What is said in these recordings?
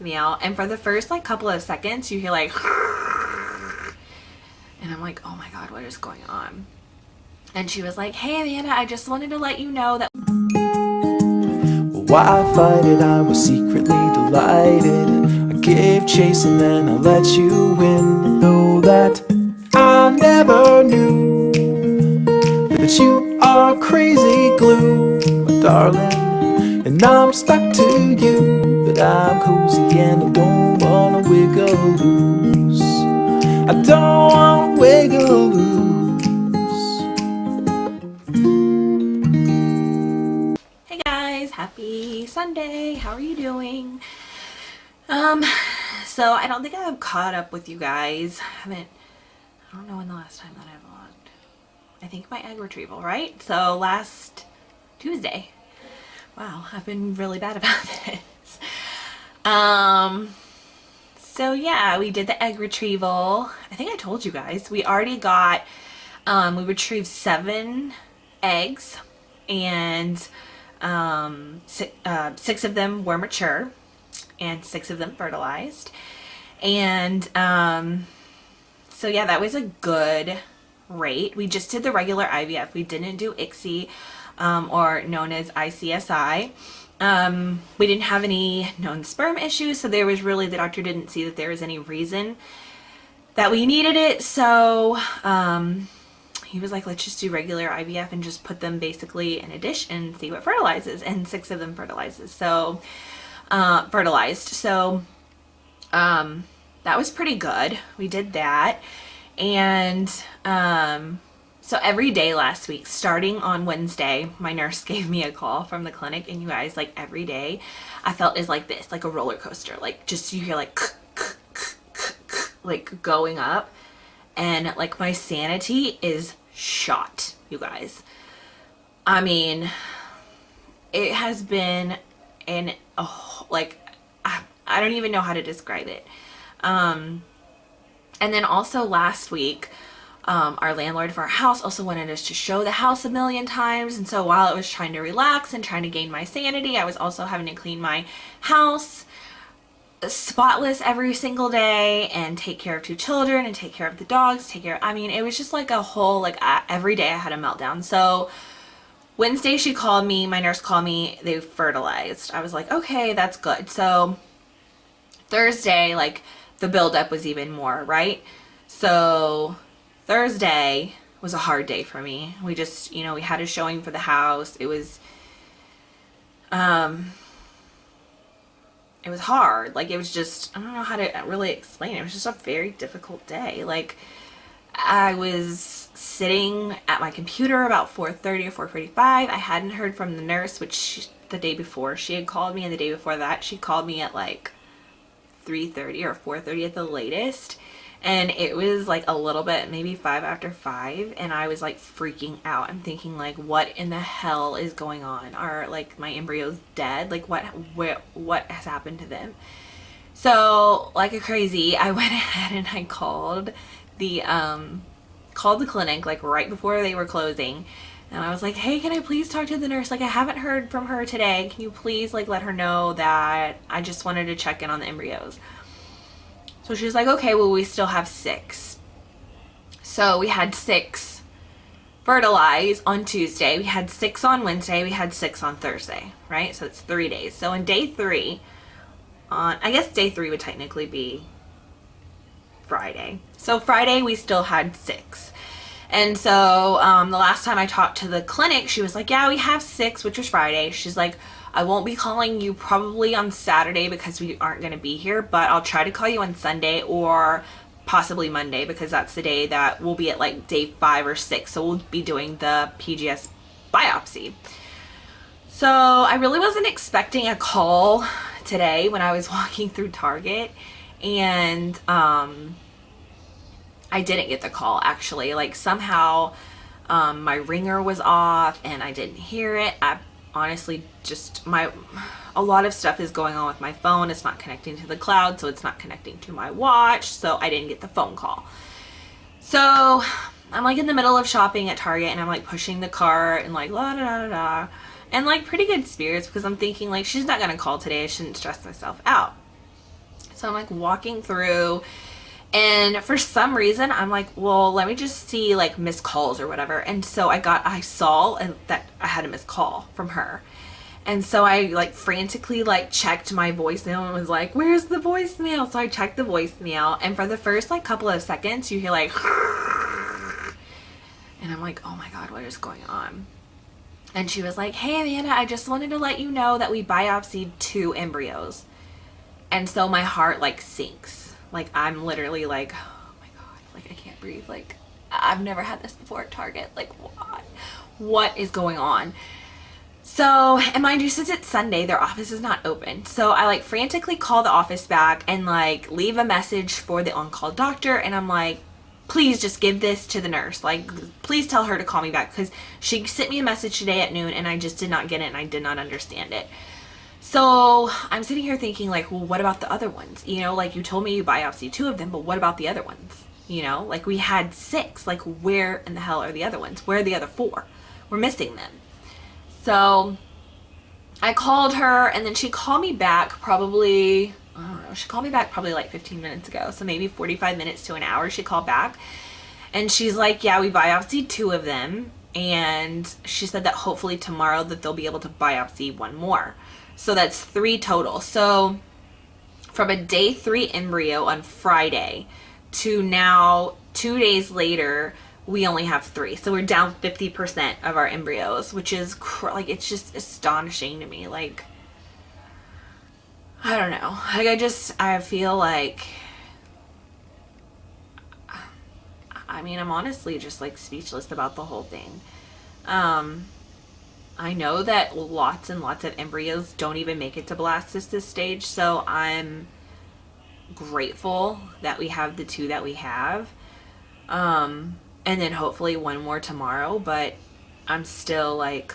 me out, and for the first like couple of seconds you hear like and I'm like, oh my god, what is going on? And she was like, hey Amanda, I just wanted to let you know that why I fight it, I was secretly delighted. I gave chase and then I let you win. Know that I never knew that you are crazy glue, my darling. And I'm stuck to you, but I'm cozy and I don't wanna wiggle loose. I don't wanna wiggle loose. hey guys, happy Sunday, how are you doing? So I don't think I've caught up with you guys. I don't know when the last time that I vlogged. I think my egg retrieval, right? So last Tuesday. Wow, I've been really bad about this. So yeah, we did the egg retrieval. I think I told you guys. We already got, we retrieved 7 eggs, and 6 of them were mature and 6 of them fertilized. And so yeah, that was a good rate. We just did the regular IVF. We didn't do ICSI, or known as ICSI. We didn't have any known sperm issues, so there was really, the doctor didn't see that there was any reason that we needed it. So he was like, let's just do regular IVF and just put them basically in a dish and see what fertilizes, and 6 of them fertilized. So that was pretty good. We did that. And so every day last week, starting on Wednesday, my nurse gave me a call from the clinic, and you guys, like every day I felt is like this, like a roller coaster, like just you hear like like going up, and like my sanity is shot, you guys. I mean, it has been like I don't even know how to describe it. And then also last week, our landlord for our house also wanted us to show the house a million times. And so while I was trying to relax and trying to gain my sanity, I was also having to clean my house spotless every single day and take care of 2 children and take care of the dogs, I mean, it was just like a whole, like every day I had a meltdown. So Wednesday she called me, my nurse called me, they fertilized. I was like, okay, that's good. So Thursday, like the buildup was even more, right? So Thursday was a hard day for me. We just, we had a showing for the house. It was hard. Like, it was just, I don't know how to really explain it. It was just a very difficult day. Like, I was sitting at my computer about 4:30 or 4:45. I hadn't heard from the nurse, which the day before she had called me, and the day before that she called me at like 3:30 or 4:30 at the latest, and it was like a little bit, maybe 5 after 5, and I was like freaking out. I'm thinking like, what in the hell is going on? Are like my embryos dead? Like what has happened to them? So like a crazy, I went ahead and I called the clinic like right before they were closing. And I was like, hey, can I please talk to the nurse? Like, I haven't heard from her today. Can you please like let her know that I just wanted to check in on the embryos? So she's like, okay, well, we still have 6. So we had 6 fertilized on Tuesday. We had 6 on Wednesday. We had 6 on Thursday, right? So it's 3 days. So on day 3, I guess day 3 would technically be Friday. So Friday we still had 6. And so the last time I talked to the clinic, she was like, yeah, we have 6, which was Friday. She's like, I won't be calling you probably on Saturday because we aren't going to be here, but I'll try to call you on Sunday or possibly Monday, because that's the day that we'll be at like day 5 or 6. So we'll be doing the PGS biopsy. So I really wasn't expecting a call today when I was walking through Target, and I didn't get the call actually. Like somehow my ringer was off and I didn't hear it. I honestly just, a lot of stuff is going on with my phone. It's not connecting to the cloud, so it's not connecting to my watch, so I didn't get the phone call. So I'm like in the middle of shopping at Target, and I'm like pushing the cart and like la da da da da, and like pretty good spirits because I'm thinking like, she's not gonna call today, I shouldn't stress myself out. So I'm like walking through, and for some reason I'm like, well, let me just see like missed calls or whatever. And so I saw that I had a missed call from her. And so I like frantically like checked my voicemail and was like, where's the voicemail? So I checked the voicemail, and for the first like couple of seconds you hear like and I'm like, oh my God, what is going on? And she was like, hey Amanda, I just wanted to let you know that we biopsied 2 embryos. And so my heart like sinks. Like I'm literally like, oh my God, like I can't breathe. Like I've never had this before at Target. Like what is going on? So, and mind you, since it's Sunday, their office is not open. So I like frantically call the office back and like leave a message for the on-call doctor. And I'm like, please just give this to the nurse. Like, please tell her to call me back, because she sent me a message today at noon and I just did not get it and I did not understand it. So I'm sitting here thinking like, well, what about the other ones? You know, like you told me you biopsied 2 of them, but what about the other ones? You know, like we had 6, like where in the hell are the other ones? Where are the other 4? We're missing them. So I called her, and then she called me back probably, I don't know, she called me back probably like 15 minutes ago. So maybe 45 minutes to an hour she called back. And she's like, yeah, we biopsied 2 of them. And she said that hopefully tomorrow that they'll be able to biopsy 1 more. So that's 3 total. So from a day 3 embryo on Friday to now 2 days later, we only have 3. So we're down 50% of our embryos, which is like, it's just astonishing to me. Like, I don't know. Like I feel like, I mean, I'm honestly just like speechless about the whole thing. I know that lots and lots of embryos don't even make it to blastocyst stage. So I'm grateful that we have the 2 that we have. And then hopefully 1 more tomorrow, but I'm still like,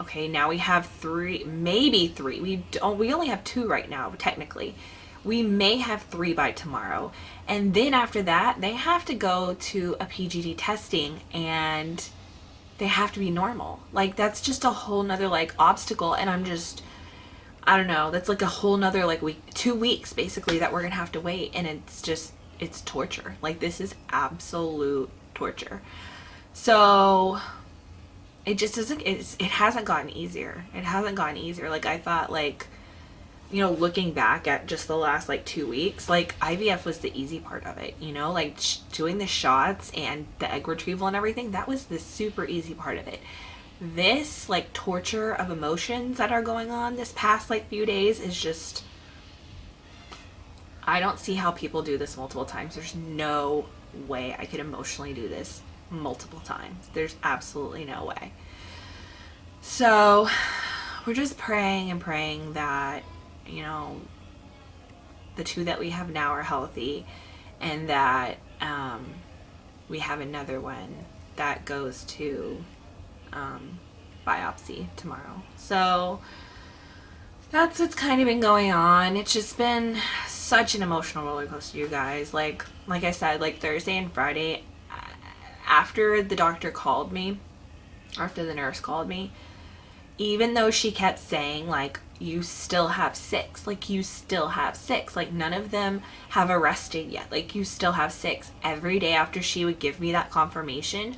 okay, now we have 3, maybe 3. We only have 2 right now, technically. We may have 3 by tomorrow. And then after that, they have to go to a PGD testing and they have to be normal. Like that's just a whole nother like obstacle. And I don't know, that's like a whole nother like week, 2 weeks basically that we're gonna have to wait. And it's torture. Like this is absolute torture. So it just isn't, it hasn't gotten easier. It hasn't gotten easier. Like I thought, like, you know, looking back at just the last like 2 weeks, like IVF was the easy part of it, you know, like doing the shots and the egg retrieval and everything, that was the super easy part of it. This like torture of emotions that are going on this past like few days is just, I don't see how people do this multiple times. There's no way I could emotionally do this multiple times. There's absolutely no way. So we're just praying and praying that, you know, the 2 that we have now are healthy, and that we have another one that goes to biopsy tomorrow. So that's what's kind of been going on. It's just been such an emotional roller coaster, you guys. Like I said, like Thursday and Friday, after the doctor called me, after the nurse called me, even though she kept saying like, you still have 6, like you still have 6, like none of them have arrested yet, like you still have 6. Every day after she would give me that confirmation,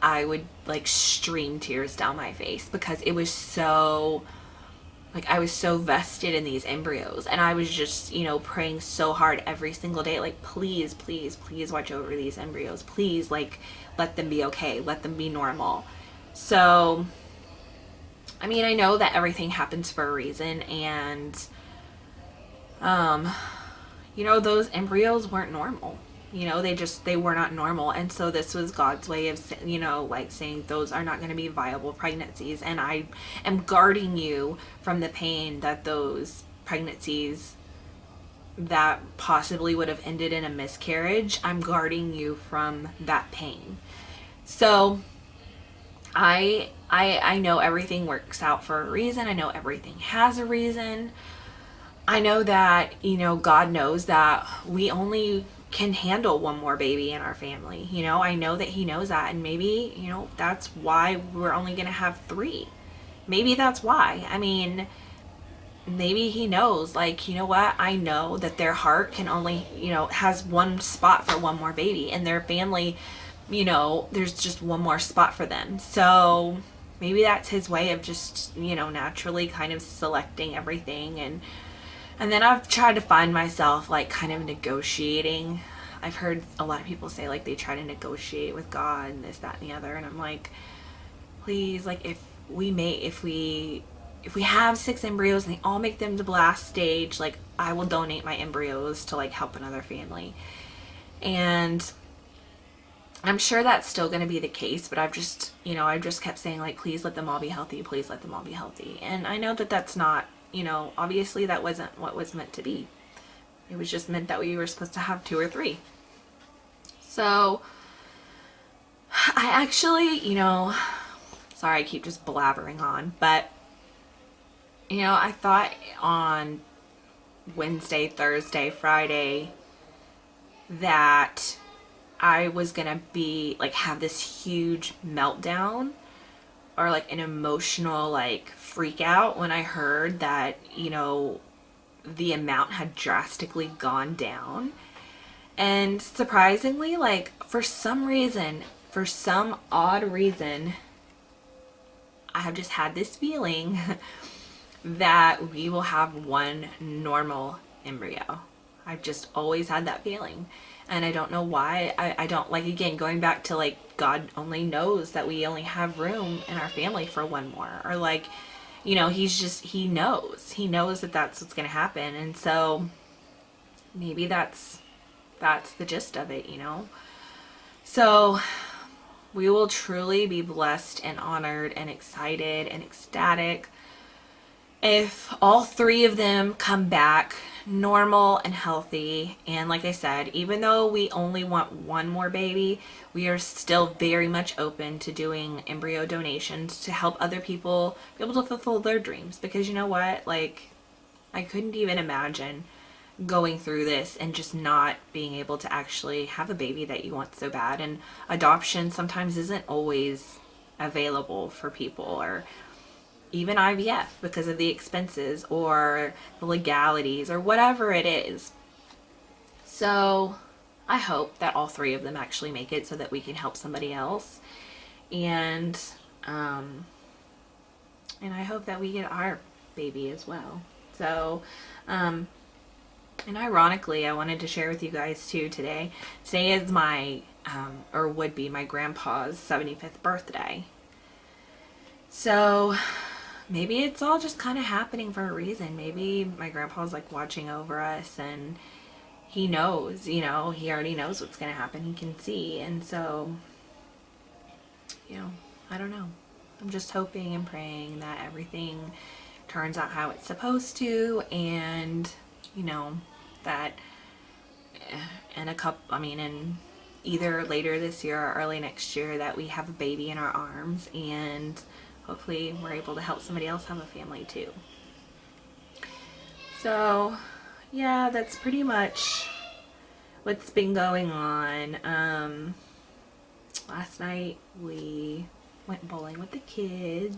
I would like stream tears down my face, because it was so, like I was so vested in these embryos, and I was just, you know, praying so hard every single day, like please, please, please watch over these embryos, please, like let them be okay, let them be normal. So I mean, I know that everything happens for a reason, and you know, those embryos weren't normal. You know, they were not normal. And so this was God's way of, you know, like saying those are not going to be viable pregnancies. And I am guarding you from the pain that those pregnancies that possibly would have ended in a miscarriage, I'm guarding you from that pain. So I know everything works out for a reason. I know everything has a reason. I know that, you know, God knows that we only can handle 1 more baby in our family. You know, I know that he knows that, and maybe, you know, that's why we're only going to have 3. Maybe that's why. I mean, maybe he knows, like, you know what, I know that their heart can only, has one spot for one more baby, and their family, there's just one more spot for them. So maybe that's his way of just, naturally kind of selecting everything. And then I've tried to find myself like kind of negotiating. I've heard a lot of people say like they try to negotiate with God and this, that, and the other, and I'm like, please, like, if we have 6 embryos and they all make them to blast stage, like, I will donate my embryos to like help another family. And I'm sure that's still going to be the case, but I've just kept saying, like, please let them all be healthy, please let them all be healthy. And I know that that's not, obviously that wasn't what was meant to be. It was just meant that we were supposed to have 2 or 3. So I actually, sorry, I keep just blabbering on, but I thought on Wednesday, Thursday, Friday that I was gonna be like have this huge meltdown or like an emotional like freak out when I heard that, the amount had drastically gone down. And surprisingly, like, for some odd reason, I have just had this feeling that we will have one normal embryo. I've just always had that feeling. And I don't know why. I don't, like, again, going back to, like, God only knows that we only have room in our family for one more. Or, like, he knows. He knows that that's what's going to happen. And so maybe that's the gist of it, So we will truly be blessed and honored and excited and ecstatic if all 3 of them come back normal and healthy. And like I said, even though we only want one more baby, we are still very much open to doing embryo donations to help other people be able to fulfill their dreams. Because you know what? Like, I couldn't even imagine going through this and just not being able to actually have a baby that you want so bad. And adoption sometimes isn't always available for people, or even IVF because of the expenses or the legalities or whatever it is. So I hope that all 3 of them actually make it so that we can help somebody else. And I hope that we get our baby as well. So, and ironically, I wanted to share with you guys too today. Today is my, or would be my grandpa's 75th birthday. So maybe it's all just kind of happening for a reason. Maybe my grandpa's like watching over us and he knows, he already knows what's going to happen. He can see. And so, I don't know. I'm just hoping and praying that everything turns out how it's supposed to, and that in either later this year or early next year that we have a baby in our arms, and hopefully we're able to help somebody else have a family too. So yeah, that's pretty much what's been going on. Last night we went bowling with the kids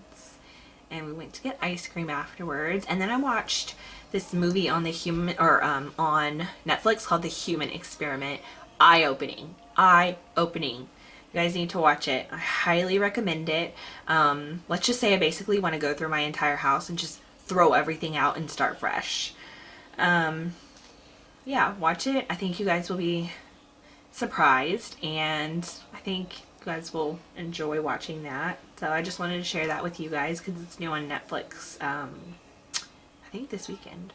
and we went to get ice cream afterwards, and then I watched this movie on on Netflix called The Human Experiment. Eye-opening. You guys need to watch it. I highly recommend it. Let's just say I basically want to go through my entire house and just throw everything out and start fresh. Yeah, watch it. I think you guys will be surprised, and I think you guys will enjoy watching that. So I just wanted to share that with you guys because it's new on Netflix, I think this weekend.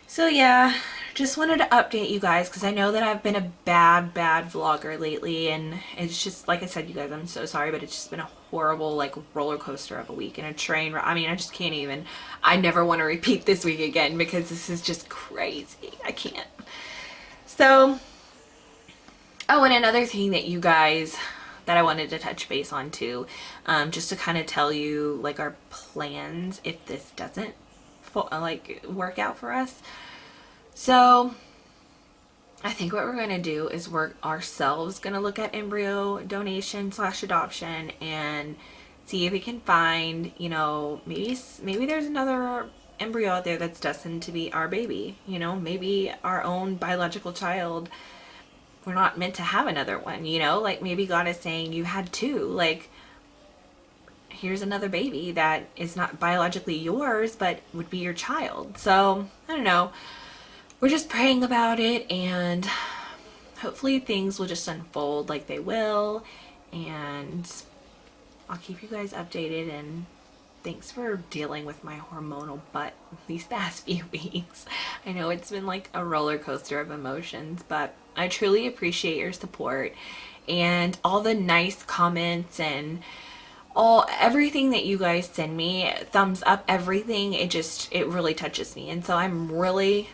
So yeah, just wanted to update you guys because I know that I've been a bad vlogger lately, and it's just, like I said, you guys, I'm so sorry, but it's just been a horrible, like, roller coaster of a week and a train. I mean, I just can't even. I never want to repeat this week again because this is just crazy. I can't. So, oh, and another thing that you guys, that I wanted to touch base on too, just to kind of tell you, like, our plans if this doesn't work out for us. So I think what we're going to do is we're ourselves going to look at embryo donation / adoption and see if we can find, maybe there's another embryo out there that's destined to be our baby. You know, maybe our own biological child. We're not meant to have another one, you know? Like maybe God is saying you had two. Like here's another baby that is not biologically yours but would be your child. So, I don't know. We're just praying about it, and hopefully things will just unfold like they will, and I'll keep you guys updated. And thanks for dealing with my hormonal butt these past few weeks. I know it's been like a roller coaster of emotions, but I truly appreciate your support and all the nice comments and everything that you guys send me, thumbs up, everything. It really touches me, and so I'm really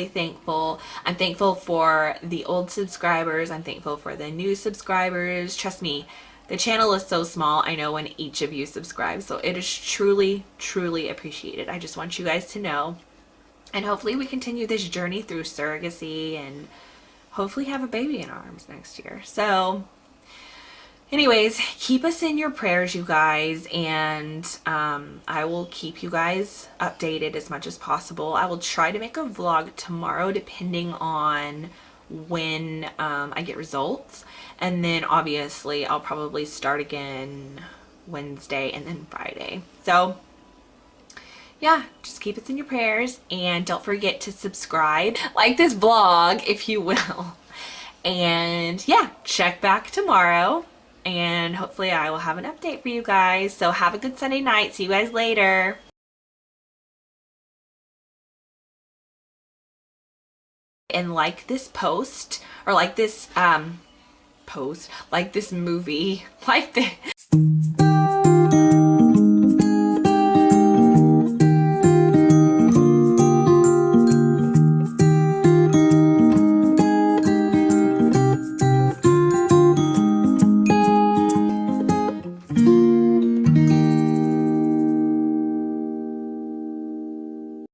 thankful. I'm thankful for the old subscribers. I'm thankful for the new subscribers. Trust me, the channel is so small. I know when each of you subscribe, so it is truly appreciated. I just want you guys to know, and hopefully we continue this journey through surrogacy and hopefully have a baby in our arms next year. So anyways, keep us in your prayers, you guys, and I will keep you guys updated as much as possible. I will try to make a vlog tomorrow depending on when I get results, and then obviously I'll probably start again Wednesday and then Friday. So yeah, just keep us in your prayers, and don't forget to subscribe, like this vlog if you will, and yeah, check back tomorrow. And hopefully I will have an update for you guys. So have a good Sunday night. See you guys later. And like this post, or like this post, like this movie, like this.